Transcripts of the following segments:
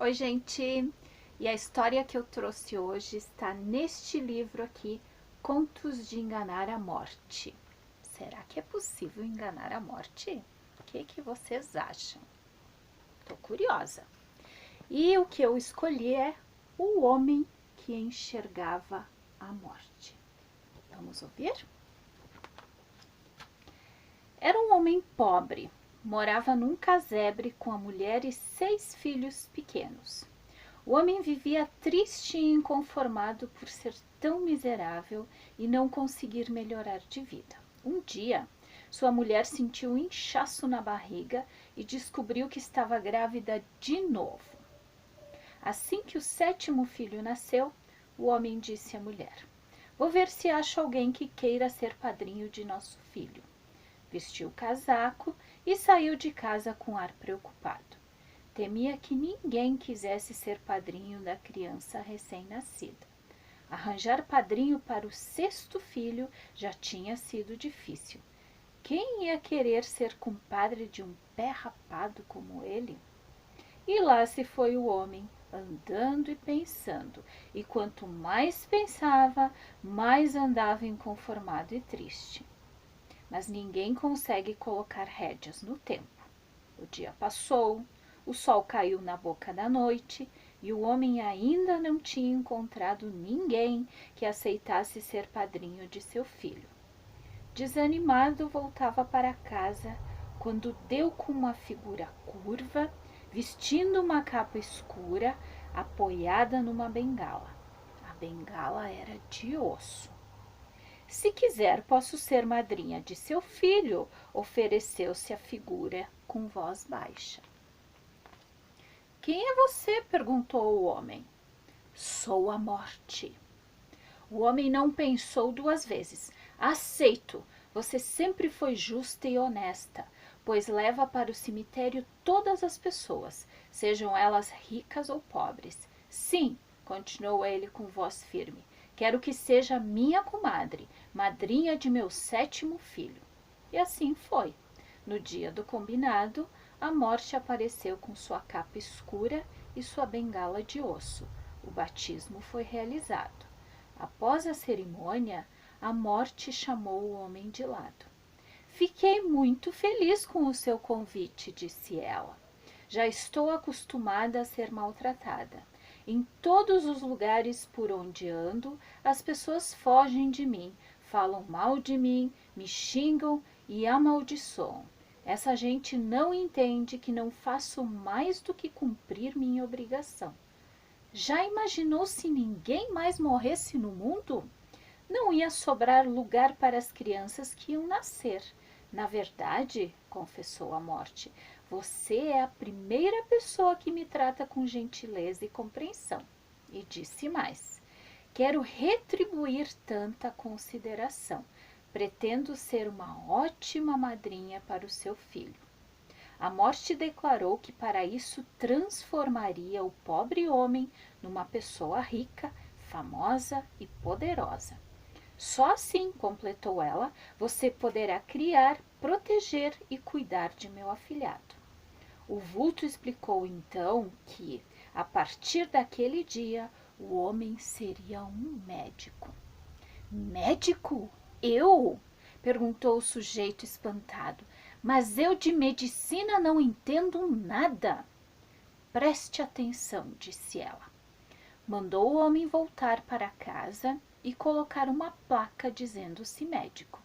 Oi, gente! E a história que eu trouxe hoje está neste livro aqui, Contos de Enganar a Morte. Será que é possível enganar a morte? O que vocês acham? Tô curiosa. E o que eu escolhi é O Homem que Enxergava a Morte. Vamos ouvir? Era um homem pobre, morava num casebre com a mulher e 6 filhos pequenos. O homem vivia triste e inconformado por ser tão miserável e não conseguir melhorar de vida. Um dia, sua mulher sentiu um inchaço na barriga e descobriu que estava grávida de novo. Assim que o 7º filho nasceu, o homem disse à mulher: "Vou ver se acho alguém que queira ser padrinho de nosso filho." Vestiu o casaco e saiu de casa com ar preocupado. Temia que ninguém quisesse ser padrinho da criança recém-nascida. Arranjar padrinho para o 6º filho já tinha sido difícil. Quem ia querer ser compadre de um pé rapado como ele? E lá se foi o homem, andando e pensando, e quanto mais pensava, mais andava inconformado e triste. Mas ninguém consegue colocar rédeas no tempo. O dia passou, o sol caiu na boca da noite e o homem ainda não tinha encontrado ninguém que aceitasse ser padrinho de seu filho. Desanimado, voltava para casa quando deu com uma figura curva, vestindo uma capa escura, apoiada numa bengala. A bengala era de osso. "Se quiser, posso ser madrinha de seu filho", ofereceu-se a figura com voz baixa. "Quem é você?", perguntou o homem. "Sou a morte." O homem não pensou 2 vezes. "Aceito. Você sempre foi justa e honesta, pois leva para o cemitério todas as pessoas, sejam elas ricas ou pobres." "Sim", continuou ele com voz firme, "quero que seja minha comadre, madrinha de meu 7º filho." E assim foi. No dia do combinado, a morte apareceu com sua capa escura e sua bengala de osso. O batismo foi realizado. Após a cerimônia, a morte chamou o homem de lado. "Fiquei muito feliz com o seu convite", disse ela. "Já estou acostumada a ser maltratada. Em todos os lugares por onde ando, as pessoas fogem de mim, falam mal de mim, me xingam e amaldiçoam. Essa gente não entende que não faço mais do que cumprir minha obrigação. Já imaginou se ninguém mais morresse no mundo? Não ia sobrar lugar para as crianças que iam nascer. Na verdade", confessou a morte, "você é a primeira pessoa que me trata com gentileza e compreensão." E disse mais: "Quero retribuir tanta consideração. Pretendo ser uma ótima madrinha para o seu filho." A morte declarou que para isso transformaria o pobre homem numa pessoa rica, famosa e poderosa. "Só assim", completou ela, "você poderá criar, proteger e cuidar de meu afilhado." O vulto explicou então que, a partir daquele dia, o homem seria um médico. "Médico? Eu?", perguntou o sujeito espantado. "Mas eu de medicina não entendo nada." "Preste atenção", disse ela. Mandou o homem voltar para casa e colocar uma placa dizendo-se médico.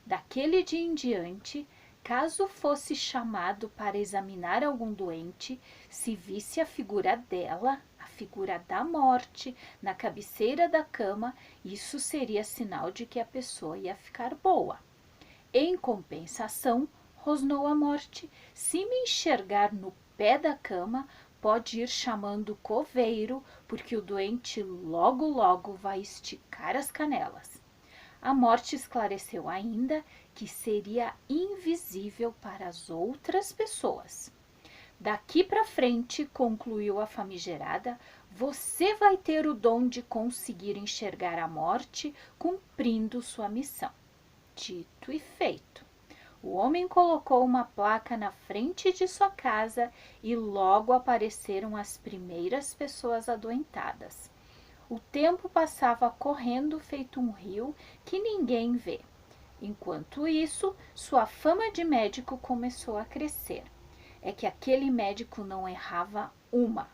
Daquele dia em diante, caso fosse chamado para examinar algum doente, se visse a figura dela, a figura da morte, na cabeceira da cama, isso seria sinal de que a pessoa ia ficar boa. Em compensação, rosnou a morte, se me enxergar no pé da cama, pode ir chamando o coveiro, porque o doente logo logo vai esticar as canelas. A morte esclareceu ainda que seria invisível para as outras pessoas. Daqui para frente, concluiu a famigerada, você vai ter o dom de conseguir enxergar a morte cumprindo sua missão. Dito e feito. O homem colocou uma placa na frente de sua casa e logo apareceram as primeiras pessoas adoentadas. O tempo passava correndo feito um rio que ninguém vê. Enquanto isso, sua fama de médico começou a crescer. É que aquele médico não errava uma.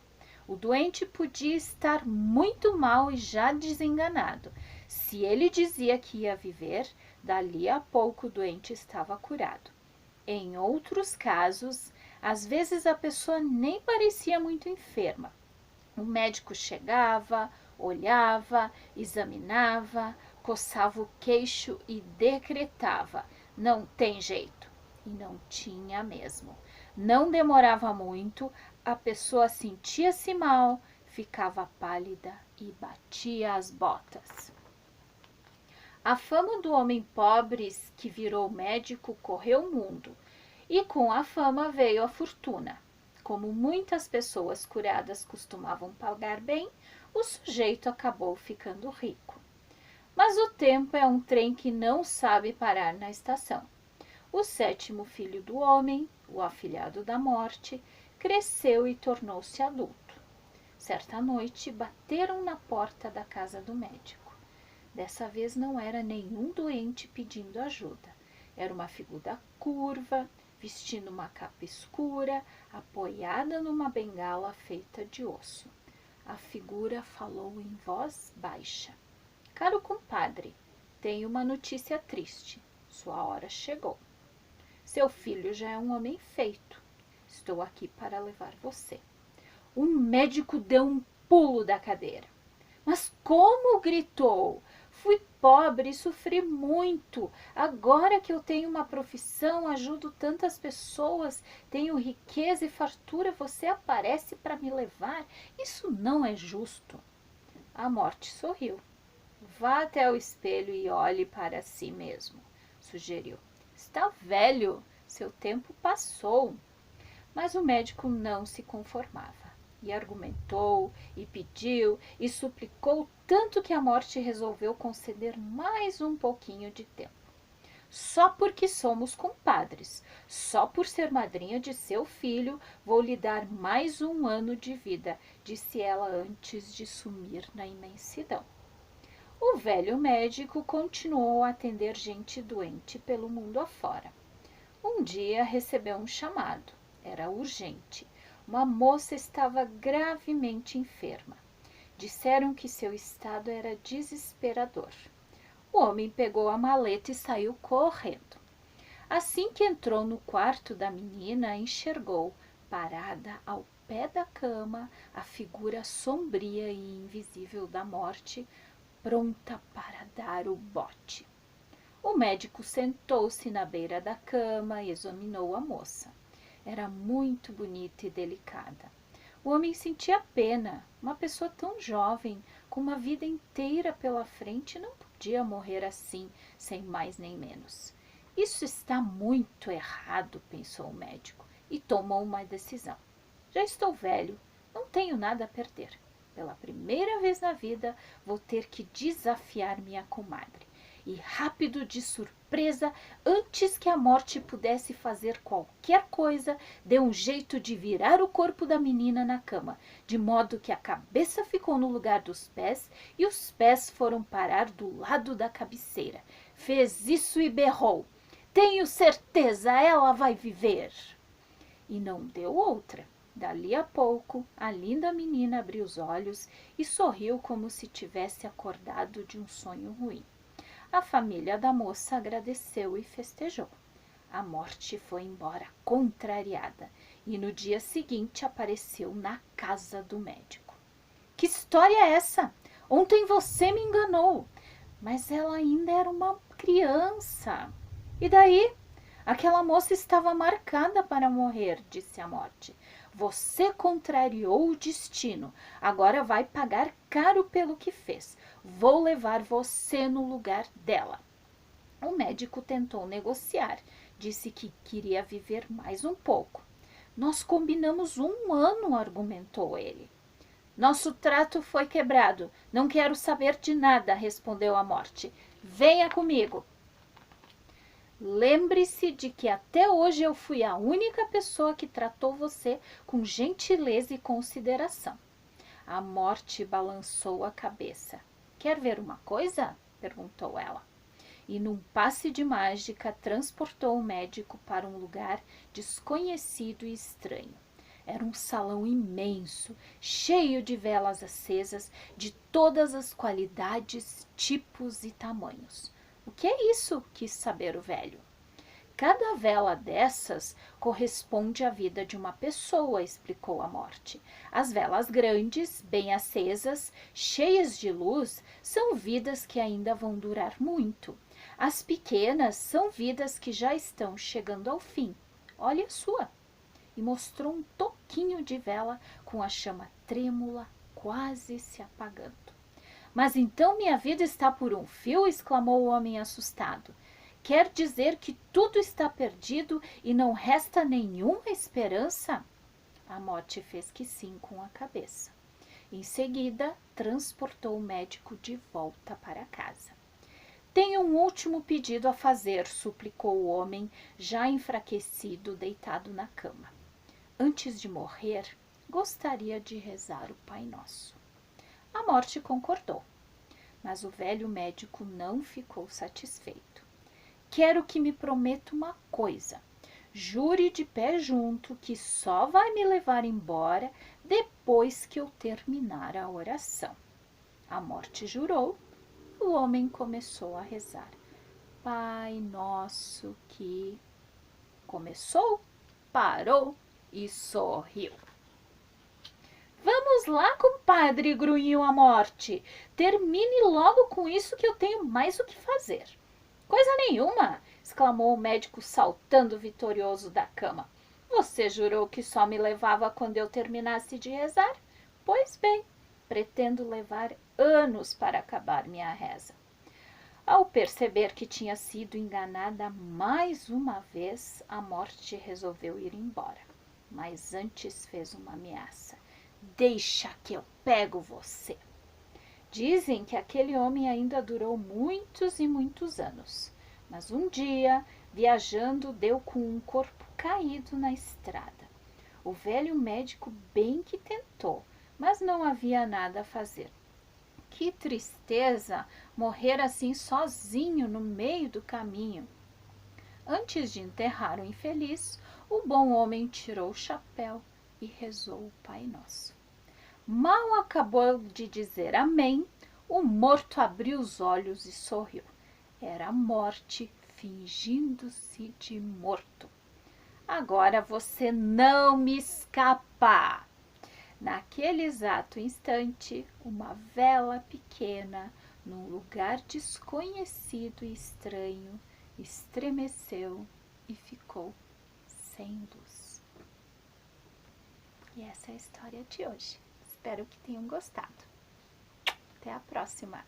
O doente podia estar muito mal e já desenganado. Se ele dizia que ia viver, dali a pouco o doente estava curado. Em outros casos, às vezes a pessoa nem parecia muito enferma. O médico chegava, olhava, examinava, coçava o queixo e decretava: não tem jeito. E não tinha mesmo. Não demorava muito, a pessoa sentia-se mal, ficava pálida e batia as botas. A fama do homem pobre que virou médico correu o mundo, e com a fama veio a fortuna. Como muitas pessoas curadas costumavam pagar bem, o sujeito acabou ficando rico. Mas o tempo é um trem que não sabe parar na estação. O sétimo filho do homem, o afilhado da morte, cresceu e tornou-se adulto. Certa noite bateram na porta da casa do médico. Dessa vez não era nenhum doente pedindo ajuda. Era uma figura curva, vestindo uma capa escura, apoiada numa bengala feita de osso. A figura falou em voz baixa: caro compadre, tenho uma notícia triste. Sua hora chegou. Seu filho já é um homem feito. Estou aqui para levar você. O médico deu um pulo da cadeira. Mas como? Gritou. Fui pobre e sofri muito. Agora que eu tenho uma profissão, ajudo tantas pessoas, tenho riqueza e fartura, você aparece para me levar? Isso não é justo. A morte sorriu. Vá até o espelho e olhe para si mesmo, sugeriu. Está velho, seu tempo passou. Mas o médico não se conformava. E argumentou, e pediu, e suplicou tanto que a morte resolveu conceder mais um pouquinho de tempo. Só porque somos compadres, só por ser madrinha de seu filho, vou lhe dar mais um ano de vida, disse ela antes de sumir na imensidão. O velho médico continuou a atender gente doente pelo mundo afora. Um dia recebeu um chamado. Era urgente. Uma moça estava gravemente enferma. Disseram que seu estado era desesperador. O homem pegou a maleta e saiu correndo. Assim que entrou no quarto da menina, enxergou, parada ao pé da cama, a figura sombria e invisível da morte, pronta para dar o bote. O médico sentou-se na beira da cama e examinou a moça. Era muito bonita e delicada. O homem sentia pena. Uma pessoa tão jovem, com uma vida inteira pela frente, não podia morrer assim, sem mais nem menos. Isso está muito errado, pensou o médico, e tomou uma decisão. Já estou velho, não tenho nada a perder. Pela primeira vez na vida, vou ter que desafiar minha comadre. E rápido de surpresa, antes que a morte pudesse fazer qualquer coisa, deu um jeito de virar o corpo da menina na cama, de modo que a cabeça ficou no lugar dos pés e os pés foram parar do lado da cabeceira. Fez isso e berrou: tenho certeza, ela vai viver. E não deu outra. Dali a pouco, a linda menina abriu os olhos e sorriu como se tivesse acordado de um sonho ruim. A família da moça agradeceu e festejou. A morte foi embora contrariada e no dia seguinte apareceu na casa do médico. Que história é essa? Ontem você me enganou. Mas ela ainda era uma criança. E daí? Aquela moça estava marcada para morrer, disse a morte. Você contrariou o destino. Agora vai pagar caro pelo que fez. Vou levar você no lugar dela. O médico tentou negociar. Disse que queria viver mais um pouco. Nós combinamos 1 ano, argumentou ele. Nosso trato foi quebrado. Não quero saber de nada, respondeu a morte. Venha comigo. Lembre-se de que até hoje eu fui a única pessoa que tratou você com gentileza e consideração. A morte balançou a cabeça. Quer ver uma coisa? Perguntou ela. E num passe de mágica transportou o médico para um lugar desconhecido e estranho. Era um salão imenso, cheio de velas acesas de todas as qualidades, tipos e tamanhos. O que é isso? Quis saber o velho. Cada vela dessas corresponde à vida de uma pessoa, explicou a morte. As velas grandes, bem acesas, cheias de luz, são vidas que ainda vão durar muito. As pequenas são vidas que já estão chegando ao fim. Olha a sua. E mostrou um toquinho de vela com a chama trêmula, quase se apagando. Mas então minha vida está por um fio? Exclamou o homem assustado. Quer dizer que tudo está perdido e não resta nenhuma esperança? A morte fez que sim com a cabeça. Em seguida, transportou o médico de volta para casa. Tenho um último pedido a fazer, suplicou o homem, já enfraquecido, deitado na cama. Antes de morrer, gostaria de rezar o Pai Nosso. A morte concordou, mas o velho médico não ficou satisfeito. Quero que me prometa uma coisa. Jure de pé junto que só vai me levar embora depois que eu terminar a oração. A morte jurou. O homem começou a rezar. Pai Nosso que... Começou, parou e sorriu. Vamos lá, compadre, grunhiu a morte. Termine logo com isso que eu tenho mais o que fazer. Coisa nenhuma, exclamou o médico saltando vitorioso da cama. Você jurou que só me levava quando eu terminasse de rezar? Pois bem, pretendo levar anos para acabar minha reza. Ao perceber que tinha sido enganada mais uma vez, a morte resolveu ir embora. Mas antes fez uma ameaça. Deixa que eu pego você. Dizem que aquele homem ainda durou muitos e muitos anos. Mas um dia, viajando, deu com um corpo caído na estrada. O velho médico bem que tentou, mas não havia nada a fazer. Que tristeza morrer assim sozinho no meio do caminho. Antes de enterrar o infeliz, o bom homem tirou o chapéu e rezou o Pai Nosso. Mal acabou de dizer amém, o morto abriu os olhos e sorriu. Era a morte fingindo-se de morto. Agora você não me escapa! Naquele exato instante, uma vela pequena, num lugar desconhecido e estranho, estremeceu e ficou sem luz. E essa é a história de hoje. Espero que tenham gostado. Até a próxima!